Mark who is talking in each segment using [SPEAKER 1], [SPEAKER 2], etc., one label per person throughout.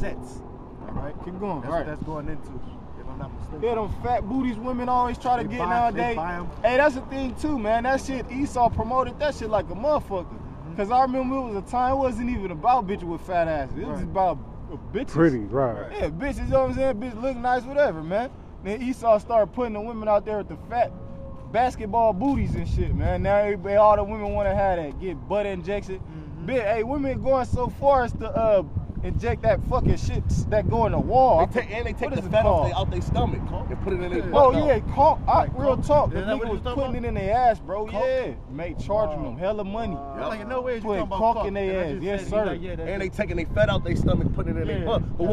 [SPEAKER 1] sets. All right,
[SPEAKER 2] keep going.
[SPEAKER 1] That's what that's going into. If I'm not mistaken.
[SPEAKER 2] Yeah, them fat booties women always try to get nowadays. Hey, that's the thing too, man. That shit, Esau promoted that shit like a motherfucker. Cause I remember it was a time, it wasn't even about bitches with fat asses. It was about bitches.
[SPEAKER 3] Pretty, right.
[SPEAKER 2] Yeah, bitches, you know what I'm saying? Bitch look nice, whatever, man. Then Esau started putting the women out there with the fat basketball booties and shit, man. Now everybody, all the women want to have that, get butt injection. Bitch, hey, women going so far as to inject that fucking shit that go in the wall.
[SPEAKER 4] They take the fat out their stomach and put it in their butt.
[SPEAKER 2] Oh yeah, real talk. The nigga was putting it in their ass, bro. Yeah, mate, charging them hella money.
[SPEAKER 1] Like no way you
[SPEAKER 2] putting
[SPEAKER 1] talking about
[SPEAKER 2] conk in their ass. Yes, sir.
[SPEAKER 4] And they taking their fat out their stomach, putting it in their butt. But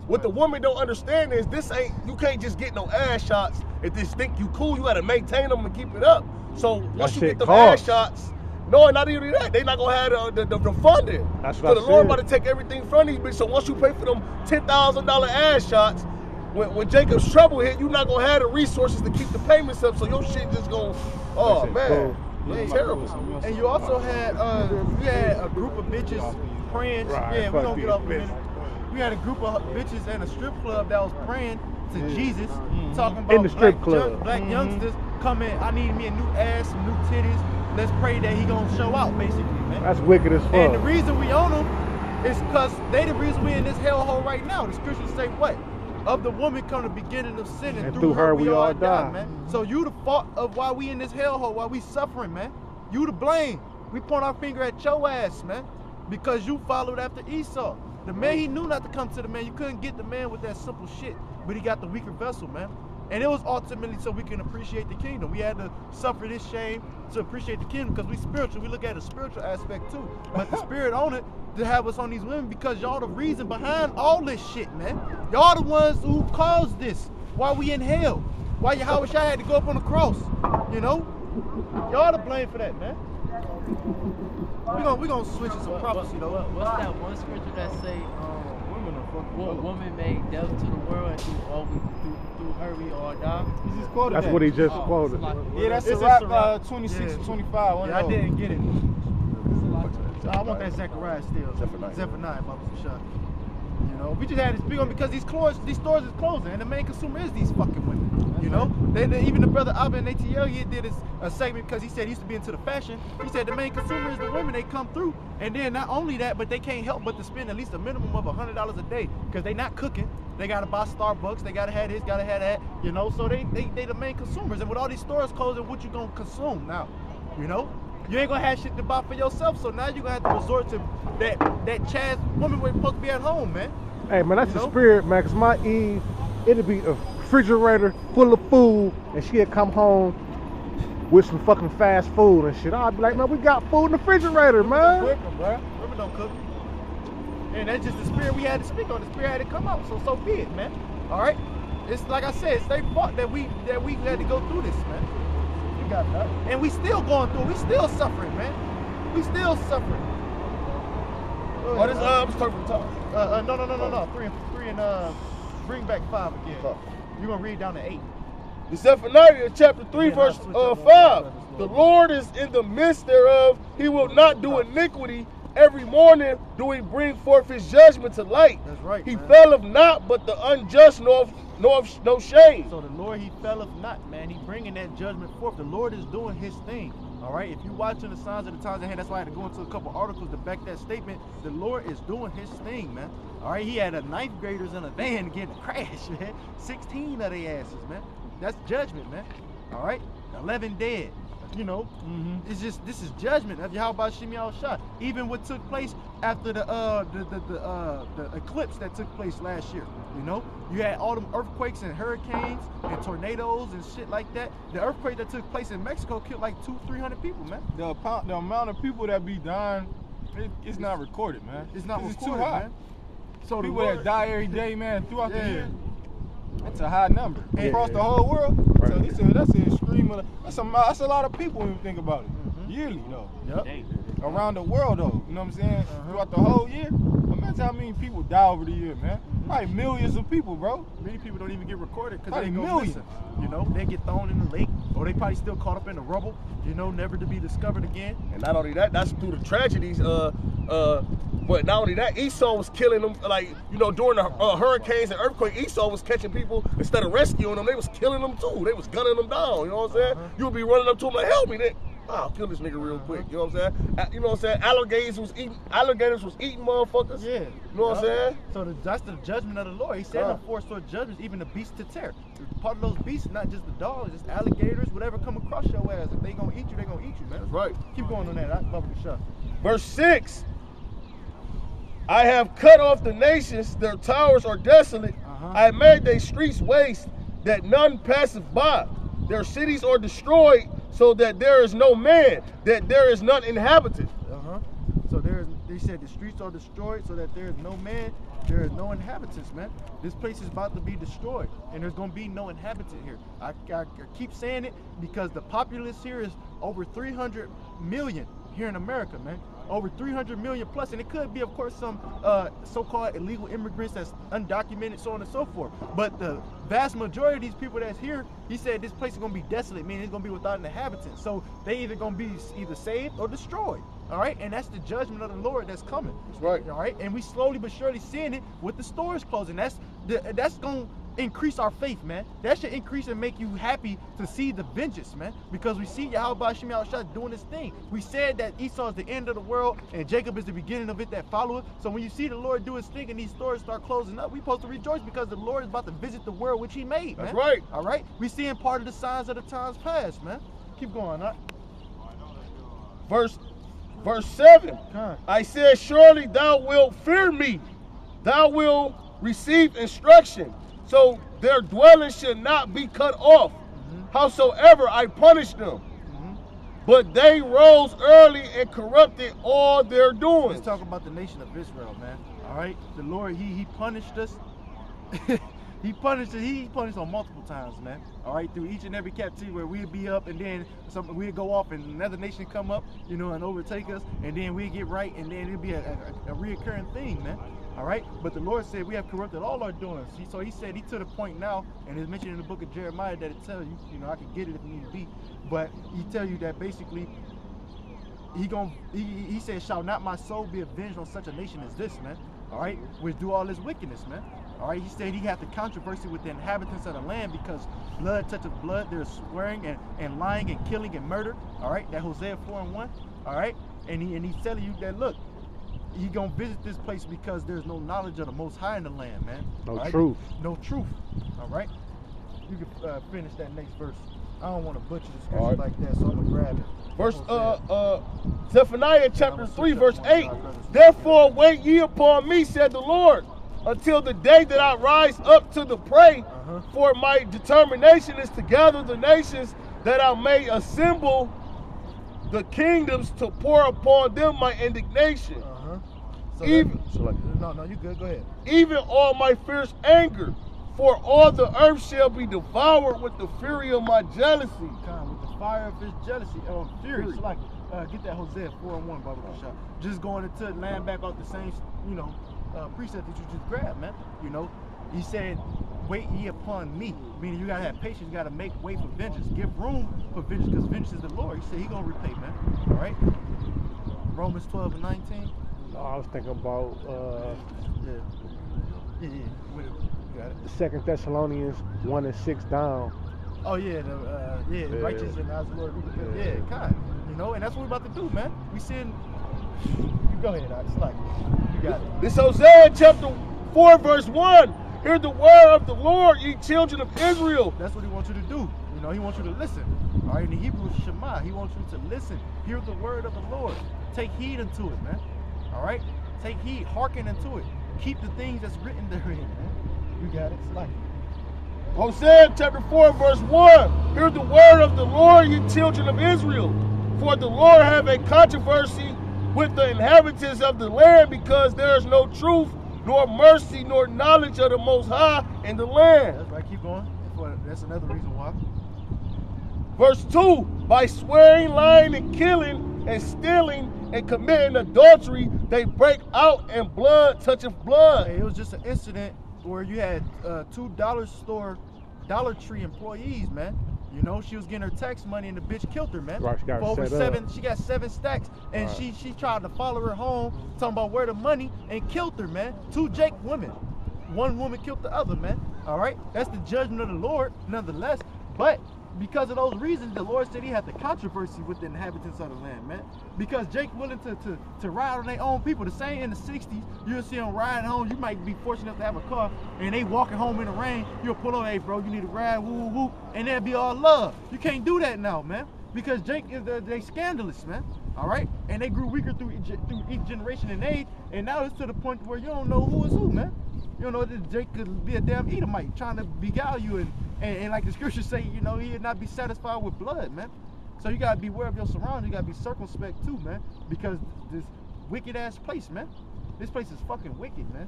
[SPEAKER 4] what the woman don't understand is this ain't, you can't just get no ass shots if this think you cool. You gotta maintain them and keep it up. So once you get the ass shots. No, not even that. They not gonna have the funding.
[SPEAKER 3] That's
[SPEAKER 4] what the Lord about to take everything from these bitches. So once you pay for them $10,000 ass shots, when Jacob's trouble hit, you not gonna have the resources to keep the payments up. So your shit just gonna, oh man, it's terrible.
[SPEAKER 1] And you also had a group of bitches praying. Yeah, we gonna get off in a minute. We had a group of bitches in a strip club that was praying to Jesus, talking about
[SPEAKER 3] in the strip club.
[SPEAKER 1] Black youngsters coming. I need me a new ass, some new titties. Let's pray that he gonna show out, basically, man.
[SPEAKER 3] That's wicked as fuck.
[SPEAKER 1] And the reason we own them is because they the reason we in this hellhole right now. The scriptures say what? Of the woman come the beginning of sin, and through her we all die, man. So you the fault of why we in this hellhole, why we suffering, man. You to blame. We point our finger at your ass, man, because you followed after Esau. The man, he knew not to come to the man. You couldn't get the man with that simple shit, but he got the weaker vessel, man. And it was ultimately so we can appreciate the kingdom. We had to suffer this shame to appreciate the kingdom because we spiritual. We look at the spiritual aspect too. But the spirit on it to have us on these women because y'all the reason behind all this shit, man. Y'all the ones who caused this. Why we in hell. Why Yahweh Shai had to go up on the cross. You know? Y'all to blame for that, man. We gonna switch to some prophecy though.
[SPEAKER 5] What's that one scripture that say woman made death to the world and through her we all die?
[SPEAKER 2] He just quoted
[SPEAKER 3] That's what he just quoted.
[SPEAKER 2] Yeah, that's Sirach 26 and 25.
[SPEAKER 1] Yeah, I didn't get it. I want that Zechariah still. Zephaniah, Baba Shah. You know, we just had to speak on because these stores is closing, and the main consumer is these fucking women. You know, even the brother Abba and ATL, he did a segment because he said he used to be into the fashion. He said the main consumer is the women. They come through, and then not only that, but they can't help but to spend at least a minimum of $100 a day because they not cooking. They gotta buy Starbucks. They gotta have this, gotta have that. You know, so they the main consumers. And with all these stores closing, what you gonna consume now? You know. You ain't gonna have shit to buy for yourself, so now you're gonna have to resort to that Chaz woman where you're supposed to be at home, man.
[SPEAKER 3] Hey man, that's the spirit, man, cause my Eve, it'd be a refrigerator full of food and she'd come home with some fucking fast food and shit. I'd be like, man, we got food in the refrigerator, man.
[SPEAKER 1] Women don't cook. And that's just the spirit we had to speak on. The spirit had to come out, so be it, man. All right? It's like I said, it's their fault that we had to go through this, man. And we still going through. We still suffering, man. We still suffering.
[SPEAKER 4] Oh, this I'm starting from top.
[SPEAKER 1] No. Three and bring back 5 again. You're gonna read down to 8.
[SPEAKER 4] The Zephaniah chapter 3 verse 5. The Lord is in the midst thereof. He will not do iniquity. Every morning do he bring forth his judgment to light.
[SPEAKER 1] That's right.
[SPEAKER 4] He faileth not, but the unjust no shame.
[SPEAKER 1] So the Lord, he faileth not, man. He bringing that judgment forth. The Lord is doing his thing. All right. If you watching the signs of the times ahead, that's why I had to go into a couple articles to back that statement. The Lord is doing his thing, man. All right. He had a 9th graders in a van getting crashed, man. 16 of their asses, man. That's judgment, man. All right. 11 dead. You know, it's just, this is judgment. How about Shimei Shah? Even what took place after the eclipse that took place last year. You know, you had all them earthquakes and hurricanes and tornadoes and shit like that. The earthquake that took place in Mexico killed like 200-300 people, man.
[SPEAKER 2] The amount of people that be dying, it's not recorded, man.
[SPEAKER 1] It's not recorded,
[SPEAKER 2] too high.
[SPEAKER 1] man. So
[SPEAKER 2] people that die every day, man, throughout the year. That's a high number across the whole world. Right. So he said that's an extreme. That's a lot of people when you think about it. Yearly though. Yep. Around the world though. You know what I'm saying? Throughout the whole year. Imagine how many people die over the year, man. Probably millions of people, bro.
[SPEAKER 1] Many people don't even get recorded because they go missing. You know, they get thrown in the lake, or they probably still caught up in the rubble. You know, never to be discovered again.
[SPEAKER 4] And not only that, that's through the tragedies. But not only that, Esau was killing them, like, you know, during the hurricanes and earthquakes, Esau was catching people, instead of rescuing them, they was killing them too. They was gunning them down, you know what I'm saying? You would be running up to them like, help me, then. I'll kill this nigga real quick, you know what I'm saying? You know what I'm saying? Alligators was eating motherfuckers.
[SPEAKER 1] Yeah.
[SPEAKER 4] You know what I'm saying?
[SPEAKER 1] So that's the judgment of the Lord. He said no four-sword judgments, even the beasts to tear. Part of those beasts, not just the dogs, just alligators, whatever come across your ass. If they gonna eat you, they gonna eat you, man.
[SPEAKER 4] That's right.
[SPEAKER 1] Keep going on that. That's Bubba the Shah.
[SPEAKER 4] Verse 6. I have cut off the nations, their towers are desolate. I have made their streets waste, that none passeth by. Their cities are destroyed, so that there is no man, that there is none inhabited.
[SPEAKER 1] So they said the streets are destroyed, so that there is no man, there is no inhabitants, man. This place is about to be destroyed, and there's gonna be no inhabitant here. I keep saying it because the populace here is over 300 million here in America, man. Over 300 million plus, and it could be, of course, some so-called illegal immigrants that's undocumented, so on and so forth. But the vast majority of these people that's here, he said this place is gonna be desolate, meaning it's gonna be without inhabitants. So they either gonna be either saved or destroyed. All right, and that's the judgment of the Lord that's coming.
[SPEAKER 4] That's right.
[SPEAKER 1] All right, and we slowly but surely seeing it with the stores closing. That's gonna increase our faith, man. That should increase and make you happy to see the vengeance, man, because we see Yahweh Shem Yahushua doing this thing. We said that Esau is the end of the world and Jacob is the beginning of it that follow it. So when you see the Lord do his thing and these stores start closing up, we supposed to rejoice because the Lord is about to visit the world which he made, man.
[SPEAKER 4] That's right.
[SPEAKER 1] All right, we seeing part of the signs of the times past, man. Keep going, huh?
[SPEAKER 4] Verse 7. I said, surely thou wilt fear me, thou wilt receive instruction, so their dwelling should not be cut off, howsoever I punished them. But they rose early and corrupted all their doings.
[SPEAKER 1] Let's talk about the nation of Israel, man. All right, the Lord, he punished us. He punished on multiple times, man. All right, through each and every captivity where we'd be up and then we'd go off and another nation come up, you know, and overtake us, and then we'd get right, and then it'd be a reoccurring thing, man. All right, but the Lord said we have corrupted all our doings. So he said he to the point now, and it's mentioned in the book of Jeremiah that it tells you, you know, I can get it if need be, but he tell you that basically he said, shall not my soul be avenged on such a nation as this, man? All right, which do all this wickedness, man. All right, he said he had the controversy with the inhabitants of the land because blood touches blood. There's swearing and lying and killing and murder. All right, that Hosea 4:1. All right, and he's telling you that, look, he gonna visit this place because there's no knowledge of the Most High in the land, man.
[SPEAKER 3] No truth.
[SPEAKER 1] No truth. All right, you can finish that next verse. I don't want to butcher the scripture like that, so I'm gonna grab it.
[SPEAKER 4] Verse Zephaniah chapter 3, verse 8. Therefore wait ye upon me, said the Lord, until the day that I rise up to the prey. For my determination is to gather the nations, that I may assemble the kingdoms to pour upon them my indignation.
[SPEAKER 1] No, you good. Go ahead.
[SPEAKER 4] Even all my fierce anger, for all the earth shall be devoured with the fury of my jealousy.
[SPEAKER 1] With the fire of his jealousy, fury. So like, get that Hosea 4:1, Baba Shah. Just going into land back off the same, you know, precept that you just grabbed, man. You know, he said, wait ye upon me, meaning you gotta have patience, you gotta make way for vengeance, give room for vengeance, because vengeance is the Lord. He said he gonna repay, man. All right, Romans 12:19.
[SPEAKER 3] No, I was thinking about
[SPEAKER 1] got it.
[SPEAKER 3] 2 Thessalonians 1:6 down.
[SPEAKER 1] Oh yeah, righteous and as the Lord. Yeah, God, you know, and that's what we're about to do, man. We send. You go ahead, it's like you got it.
[SPEAKER 4] This Hosea chapter 4, verse 1. Hear the word of the Lord, ye children of Israel.
[SPEAKER 1] That's what he wants you to do. You know, he wants you to listen. All right, in the Hebrew, Shema, he wants you to listen. Hear the word of the Lord. Take heed unto it, man. All right? Take heed, hearken unto it. Keep the things that's written therein, man. You got it. It's like
[SPEAKER 4] Hosea chapter 4, verse 1. Hear the word of the Lord, ye children of Israel. For the Lord have a controversy with the inhabitants of the land, because there is no truth, nor mercy, nor knowledge of the Most High in the land.
[SPEAKER 1] That's right, keep going. That's another reason why.
[SPEAKER 4] Verse 2, by swearing, lying, and killing, and stealing, and committing adultery, they break out, and blood toucheth blood.
[SPEAKER 1] Hey, it was just an incident where you had two Dollar Tree employees, man. You know, she was getting her tax money and the bitch killed her, man.
[SPEAKER 3] Right, she got
[SPEAKER 1] for over
[SPEAKER 3] set up.
[SPEAKER 1] she got 7 stacks, and
[SPEAKER 3] right.
[SPEAKER 1] she tried to follow her home, talking about where the money, and killed her, man. 2 Jake women. One woman killed the other, man. All right, that's the judgment of the Lord, nonetheless. But because of those reasons, the Lord said he had the controversy with the inhabitants of the land, man. Because Jake willing to ride on their own people. The same in the 60s, you'll see them riding home. You might be fortunate enough to have a car, and they walking home in the rain. You'll pull over, hey, bro, you need to ride, woo, woo, woo, and they'll be all love. You can't do that now, man. Because Jake is they scandalous, man. All right, and they grew weaker through each generation and age, and now it's to the point where you don't know who is who, man. You don't know that Jake could be a damn Edomite trying to beguile you, and like the scriptures say, you know, he'd not be satisfied with blood, man. So you gotta beware of your surroundings. You gotta be circumspect too, man, because this wicked ass place, man. This place is fucking wicked, man.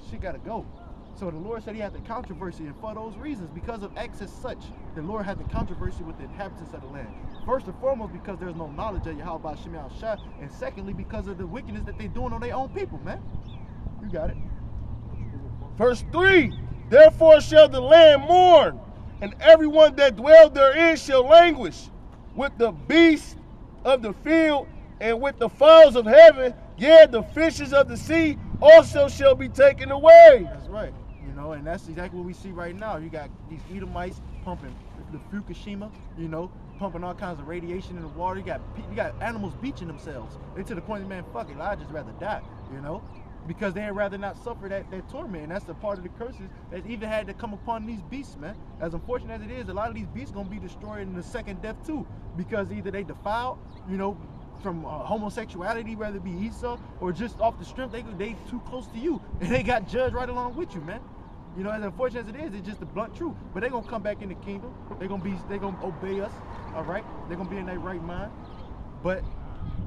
[SPEAKER 1] Shit gotta go. So the Lord said he had the controversy, and for those reasons, because of acts as such, the Lord had the controversy with the inhabitants of the land. First and foremost, because there's no knowledge of Yahweh Shem Shah, and secondly, because of the wickedness that they're doing on their own people, man. You got it.
[SPEAKER 4] Verse 3, therefore shall the land mourn, and everyone that dwell therein shall languish, with the beasts of the field, and with the fowls of heaven, yea, the fishes of the sea also shall be taken away.
[SPEAKER 1] That's right. You know, and that's exactly what we see right now. You got these Edomites pumping the Fukushima, you know, pumping all kinds of radiation in the water. You got animals beaching themselves. They to the point, man, fuck it, I'd just rather die, you know, because they'd rather not suffer that torment. And that's the part of the curses that even had to come upon these beasts, man. As unfortunate as it is, a lot of these beasts gonna be destroyed in the second death too, because either they defiled, you know, from homosexuality, whether it be Esau, or just off the strength, they too close to you, and they got judged right along with you, man. You know, as unfortunate as it is, it's just the blunt truth. But they're gonna come back in the kingdom. They're gonna obey us, all right? They're gonna be in their right mind. But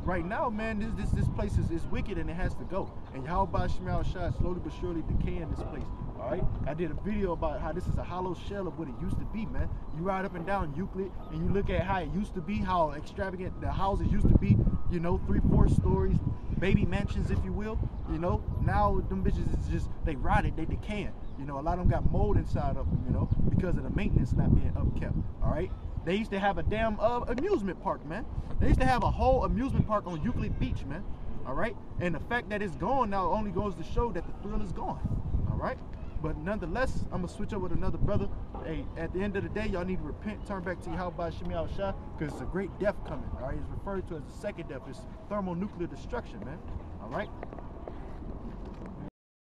[SPEAKER 1] right now, man, this place is wicked, and it has to go. And Yahweh Shema Shah is slowly but surely decaying this place. All right, I did a video about how this is a hollow shell of what it used to be, man. You ride up and down Euclid and you look at how it used to be, how extravagant the houses used to be, you know, 3-4 stories, baby mansions, if you will. You know, now them bitches is just, they rotted, they decaying. You know, a lot of them got mold inside of them, you know, because of the maintenance not being upkept. All right, they used to have a damn amusement park, man. They used to have a whole amusement park on Euclid Beach, man. All right, and the fact that it's gone now only goes to show that the thrill is gone. All right. But nonetheless, I'm going to switch over with another brother. Hey, at the end of the day, y'all need to repent, turn back to Yahweh Shem Shah, because it's a great death coming, all right? It's referred to as the second death. It's thermonuclear destruction, man, all right?